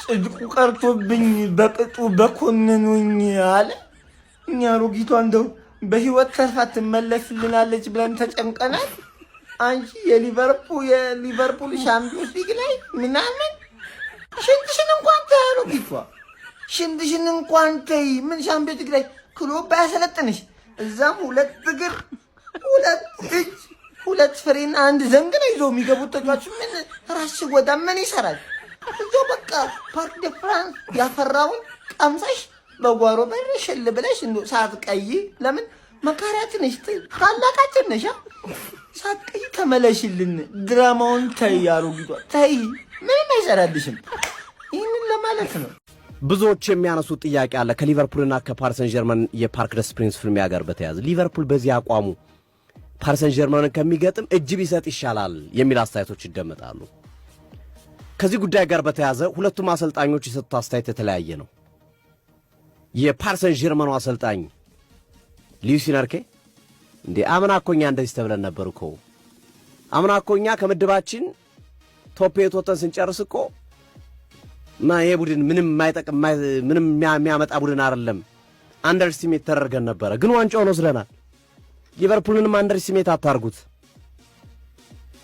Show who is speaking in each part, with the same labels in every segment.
Speaker 1: ጽድቁ ቀርቶብኝ በቅጡ በኮነኑኝ አለ። እኛ ሮጊቷ እንደው በህይወት ተርፋ ትመለስልናለች ብለን ተጨንቀናል። አንቺ የሊቨርፑል ሻምፒዮንስ ሊግ ላይ ምናምን ሽንትሽን እንኳን ተይ ሮጊቷ፣ ሽንትሽን እንኳን ተይ። ምን ሻምፒዮንስ ሊግ ላይ ክሎብ ያሰለጥንሽ? እዛም 2 እግር 2 እጅ 2 ፍሬና 1 ዘንግ ነው ይዞ የሚገቡት ተጫዋች። ምን ራስ ወዳ ምን ይሰራል? እዛው በቃ ፓርክ ደ ፍራንስ ያፈራውን ቀምሰሽ በጓሮ በር ሽል ብለሽ እንዶ ሳትቀይ ለምን መካሪያት ነሽ? ታላቃችን ነሽ። ሳትቀይ ተመለሽልን። ድራማውን ተይ ያሮጊቷ ተይ። ምንም አይሰራልሽም። ይህንን ለማለት ነው።
Speaker 2: ብዙዎች የሚያነሱት ጥያቄ አለ ከሊቨርፑልና ከፓሪስ ሰን ዠርመን የፓርክ ደስ ፕሪንስ ፍልሚያ ጋር በተያያዘ ሊቨርፑል በዚህ አቋሙ ፓሪስ ሰን ዠርመንን ከሚገጥም እጅ ቢሰጥ ይሻላል የሚል አስተያየቶች ይደመጣሉ። ከዚህ ጉዳይ ጋር በተያያዘ ሁለቱም አሰልጣኞች የሰጡት አስተያየት የተለያየ ነው። የፓሪስ ሰን ዠርመኑ አሰልጣኝ ሉዊስ ኢንሪኬ እንዴ አምና እኮ እኛ እንደዚህ ተብለን ነበር እኮ አምና እኮ እኛ ከምድባችን ቶፕ 8 ወጥተን ስንጨርስ እኮ ይሄ ቡድን ምንም የማይጠቅም ምንም የሚያመጣ ቡድን አይደለም አንደርስቲሜት ተደርገን ነበረ፣ ግን ዋንጫውን ወስደናል። ሊቨርፑልንም አንደርስቲሜት አታርጉት።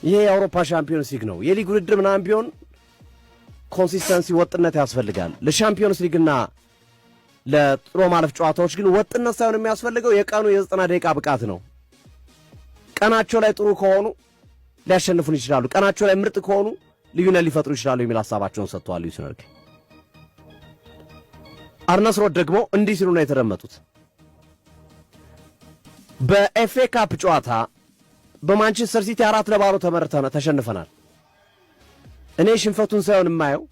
Speaker 2: ይሄ የአውሮፓ ሻምፒዮንስ ሊግ ነው። የሊግ ውድድር ምናምን ቢሆን ኮንሲስተንሲ ወጥነት ያስፈልጋል። ለሻምፒዮንስ ሊግና ለጥሎ ማለፍ ጨዋታዎች ግን ወጥነት ሳይሆን የሚያስፈልገው የቀኑ የ90 ደቂቃ ብቃት ነው። ቀናቸው ላይ ጥሩ ከሆኑ ሊያሸንፉን ይችላሉ፣ ቀናቸው ላይ ምርጥ ከሆኑ ልዩነት ሊፈጥሩ ይችላሉ የሚል ሐሳባቸውን ሰጥተዋል ሉዊስ ኢንሪኬ። አርነ ስሎት ደግሞ እንዲህ ሲሉ ነው የተደመጡት። በኤፍኤ ካፕ ጨዋታ በማንቸስተር ሲቲ 4-0 ተሸንፈናል። እኔ ሽንፈቱን ሳይሆን የማየው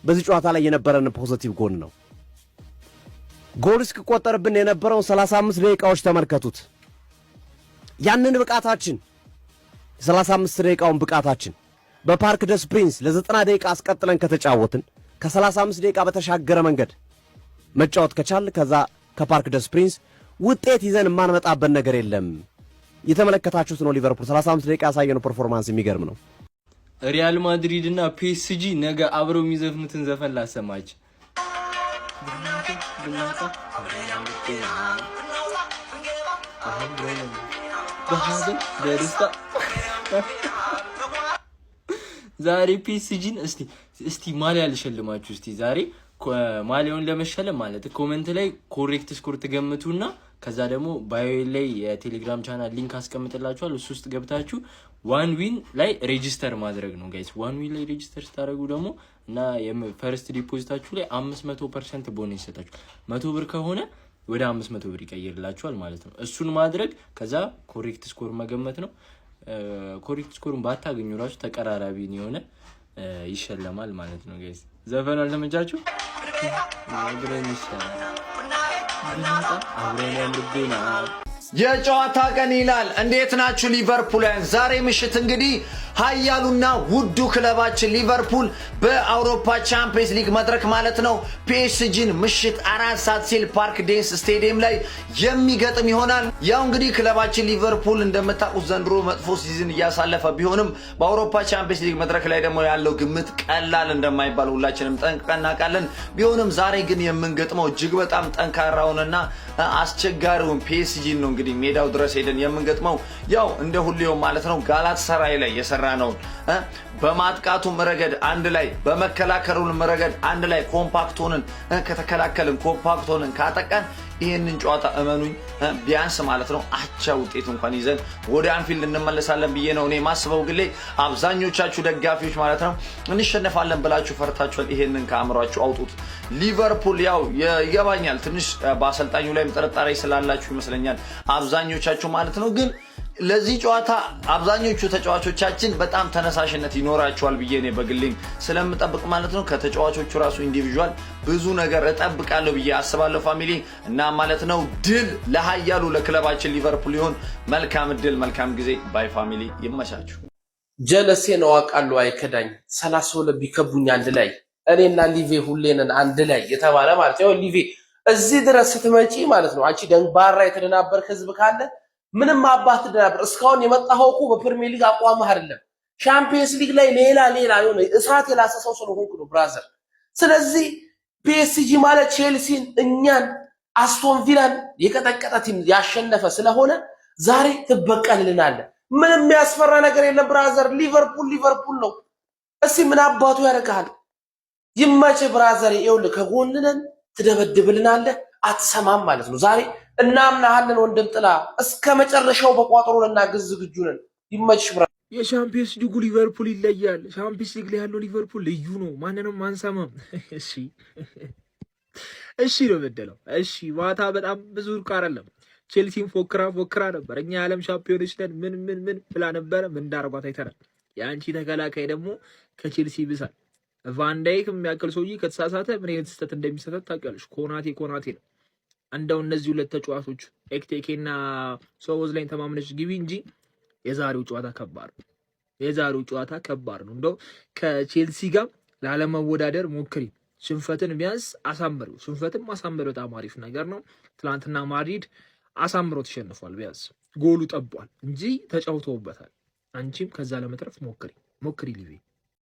Speaker 2: በዚህ ጨዋታ ላይ የነበረን ፖዚቲቭ ጎን ነው። ጎል እስኪቆጠርብን የነበረውን 35 ደቂቃዎች ተመልከቱት። ያንን ብቃታችን 35 ደቂቃውን ብቃታችን በፓርክ ደስ ፕሪንስ ለ90 ደቂቃ አስቀጥለን ከተጫወትን ከ35 ደቂቃ በተሻገረ መንገድ መጫወት ከቻል ከዛ ከፓርክ ደስ ፕሪንስ ውጤት ይዘን የማንመጣበት ነገር የለም። የተመለከታችሁት ነው። ሊቨርፑል 35 ደቂቃ ያሳየነው ፐርፎርማንስ የሚገርም ነው።
Speaker 3: ሪያል ማድሪድ እና ፒኤስጂ ነገ አብረው የሚዘፍኑትን ዘፈን ላሰማች። ዛሬ ፒኤስጂን እስቲ ማሊያ ልሸልማችሁ። እስቲ ዛሬ ማሊያውን ለመሸለም ማለት ኮሜንት ላይ ኮሬክት ስኮር ትገምቱና ከዛ ደግሞ ባዮ ላይ የቴሌግራም ቻናል ሊንክ አስቀምጥላችኋል። እሱ ውስጥ ገብታችሁ ዋን ዊን ላይ ሬጂስተር ማድረግ ነው ጋይስ። ዋን ዊን ላይ ሬጂስተር ስታደርጉ ደግሞ እና የፈርስት ዲፖዚታችሁ ላይ 500% ቦነስ ይሰጣችኋል። 100 ብር ከሆነ ወደ 500 ብር ይቀየርላችኋል ማለት ነው። እሱን ማድረግ ከዛ ኮሬክት ስኮር መገመት ነው። ኮሬክት ስኮሩን ባታገኙ ራሱ ተቀራራቢ የሆነ ይሸለማል ማለት ነው ጋይስ። ዘፈኑ አልተመቻችሁ? አብረን ይሻላል አብረን ያንብና
Speaker 4: የጨዋታ ቀን ይላል። እንዴት ናችሁ ሊቨርፑላውያን? ዛሬ ምሽት እንግዲህ ኃያሉና ውዱ ክለባችን ሊቨርፑል በአውሮፓ ቻምፒየንስ ሊግ መድረክ ማለት ነው ፒኤስጂን ምሽት 4 ሰዓት ሲል ፓርክ ዴንስ ስቴዲየም ላይ የሚገጥም ይሆናል። ያው እንግዲህ ክለባችን ሊቨርፑል እንደምታውቁት ዘንድሮ መጥፎ ሲዝን እያሳለፈ ቢሆንም በአውሮፓ ቻምፒየንስ ሊግ መድረክ ላይ ደግሞ ያለው ግምት ቀላል እንደማይባል ሁላችንም ጠንቅቀን እናውቃለን። ቢሆንም ዛሬ ግን የምንገጥመው እጅግ በጣም ጠንካራውንና አስቸጋሪውን ፒኤስጂን ነው። እንግዲህ ሜዳው ድረስ ሄደን የምንገጥመው ያው እንደ ሁሌው ማለት ነው ጋላታሳራይ ላይ የሰራ ነው። በማጥቃቱም ረገድ አንድ ላይ በመከላከሉም ረገድ አንድ ላይ ኮምፓክት ሆነን ከተከላከልን ኮምፓክት ሆነን ካጠቃን ይሄንን ጨዋታ እመኑኝ ቢያንስ ማለት ነው አቻ ውጤት እንኳን ይዘን ወደ አንፊልድ እንመለሳለን ብዬ ነው እኔ ማስበው። ግሌ አብዛኞቻችሁ ደጋፊዎች ማለት ነው እንሸነፋለን ብላችሁ ፈርታችኋል። ይሄንን ከአእምሯችሁ አውጡት። ሊቨርፑል ያው ይገባኛል ትንሽ በአሰልጣኙ ላይም ጥርጣሬ ስላላችሁ ይመስለኛል አብዛኞቻችሁ ማለት ነው። ግን ለዚህ ጨዋታ አብዛኞቹ ተጫዋቾቻችን በጣም ተነሳሽነት ይኖራቸዋል ብዬ ነው በግሌም ስለምጠብቅ ማለት ነው። ከተጫዋቾቹ ራሱ ኢንዲቪጁዋል ብዙ ነገር እጠብቃለሁ ብዬ አስባለሁ ፋሚሊ እና ማለት ነው። ድል ለኃያሉ ለክለባችን ሊቨርፑል ይሁን። መልካም ድል፣ መልካም ጊዜ። ባይ ፋሚሊ፣ ይመቻችሁ።
Speaker 5: ጀለሴ ነው አውቃለሁ አይከዳኝ 32 ቢከቡኝ አንድ ላይ እኔና ሊቬ ሁሌነን አንድ ላይ የተባለ ማለት ነው። ሊቬ እዚህ ድረስ ስትመጪ ማለት ነው አንቺ ደንባራ የተደናበር ህዝብ ካለ ምንም አባት ደናበር እስካሁን የመጣው እኮ በፕሪሚየር ሊግ አቋምህ አይደለም ቻምፒየንስ ሊግ ላይ ሌላ የሆነ እሳት የላሰሰው ስለሆንኩ ነው ብራዘር። ስለዚህ ፒኤስጂ ማለት ቼልሲን እኛን አስቶን ቪላን የቀጠቀጠ ቲም ያሸነፈ ስለሆነ ዛሬ ትበቀልልናለህ። ምንም የሚያስፈራ ነገር የለም ብራዘር። ሊቨርፑል ነው። እስቲ ምን አባቱ ያደርግሃል? ይመችህ ብራዘር። ይኸውልህ ከጎንነን ትደበድብልናለህ፣ አትሰማም ማለት ነው። ዛሬ እናምናሃለን ወንድም ጥላ፣ እስከ መጨረሻው በቋጠሮ ልናግዝ ዝግጁ ነን። ይመችሽ ብራዘር።
Speaker 6: የሻምፒየንስ ሊጉ ሊቨርፑል ይለያል። ሻምፒየንስ ሊግ ላይ ያለው ሊቨርፑል ልዩ ነው። ማንንም አንሰማም። እሺ ነው የምንለው። እሺ ማታ በጣም ብዙ ሩቅ አይደለም። ቼልሲን ፎክራ ነበር። እኛ የዓለም ሻምፒዮኖች ነን ምን ብላ ነበረ። ምን እንዳረጓት አይተናል። የአንቺ ተከላካይ ደግሞ ከቼልሲ ይብሳል። ቫንዳይክ የሚያክል ሰውዬ ከተሳሳተ ምን አይነት ስህተት እንደሚሰተት ታውቂያለሽ። ኮናቴ ነው። እንደው እነዚህ ሁለት ተጫዋቾች ኤክቴኬና ሶቦዝ ላይ ተማምነሽ ግቢ እንጂ የዛሬው ጨዋታ ከባድ ነው። እንደው ከቼልሲ ጋር ላለመወዳደር ሞክሪ። ሽንፈትን ቢያንስ አሳምሪው። ሽንፈትን ማሳመር በጣም አሪፍ ነገር ነው። ትናንትና ማድሪድ አሳምሮ ተሸንፏል። ቢያንስ ጎሉ ጠቧል እንጂ ተጫውተውበታል። አንቺም ከዛ ለመትረፍ ሞክሪ ሊቪ